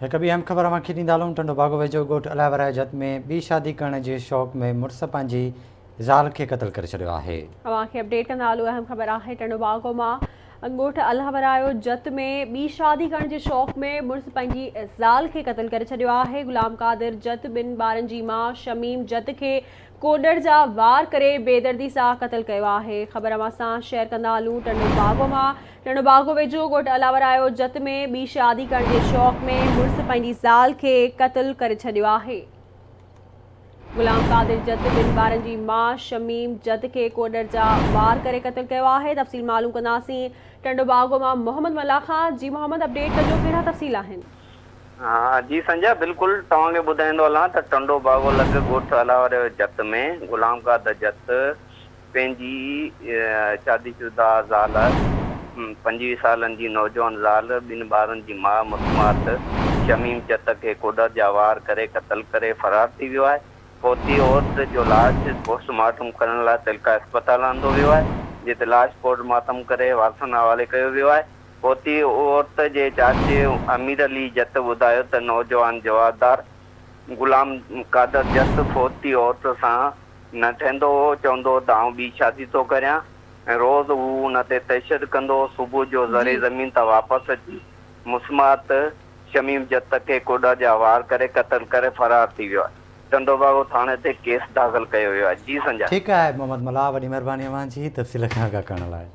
एक ॿी अहम ख़बर अवांखे ॾींदा हलूं। टंडो बागो वेझो ॻोठु अलावराय जत में ॿी शादी करण जे शौक़ में मुड़ुस पंहिंजी ज़ाल खे क़त्ल करे छॾियो आहे। अवांखे अपडेट कंदा हलूं। अहम ख़बर आहे टंडो बागो मां ॻोठु अलावराय जत में ॿी शादी करण जे शौक़ में मुड़ुस पंहिंजी ज़ाल खे क़त्ल करे छॾियो आहे। गुलाम कादिर जत ॿिनि ॿारनि जी माउ शमीम जत खे कोडर जा वार करे बेदर्दी सां क़त्ल कयो आहे। ख़बर अवां सां शेयर कंदा हलूं। टंडो बागो वेझो ॻोठु अलावराय जत में ॿी शादी करण जे शौक़ में मुड़ुस पंहिंजी ज़ाल खे क़त्ल करे छॾियो आहे। गुलाम कादिर जत ॿिनि ॿारनि जी माउ शमीम जत खे कोडर जा वार करे क़त्ल कयो आहे। तफ़सील मालूम कंदासीं टंडो बागो मां मोहम्मद मल्ला खां। जी मोहम्मद, अपडेट कजो, कहिड़ा तफ़सील आहिनि? हाँ जी संजय, बिल्कुल तव्हांखे ॿुधाईंदो हलां त टंडो बागो लॻ ॻोठु अलावराय जत में गुलाम कादिर जत पंहिंजी शादीशुदा ज़ाल 25 सालनि जी नौजवान ज़ाल ॿिनि ॿारनि जी माउ मुस्मात शमीम जत खे कोडर जा वार करे क़त्ल करे फ़रार थी वियो आहे। पौती औरत जो लाश पोस्टमार्टम करण लाइ तिलका अस्पताल आंदो वियो आहे, जिते लाश पोस्टमार्टम करे वारसनि हवाले कयो वियो आहे। पौती औरत जे चाचे अमीर अली जत ॿुधायो त नौजवान जवाबदार गुलाम कादिर जत पौती औरत सां न ठहंदो हो, चवंदो त आउं ॿी शादी थो करियां ऐं रोज़ हू हुन ते तशदुद कंदो। सुबुह जो ज़रे ज़मीन तां वापसि अची मुस्मात शमीम जत खे कोडर जा वार करे क़त्ल करे फ़रार थी वियो आहे। टंडो बागो थाणे ते केस दाख़िल कयो वियो आहे। जी संजय। ठीकु आहे मोहम्मद मल्ला, वॾी महिरबानी अवांजी तफ़सील खां आगाह करण लाइ।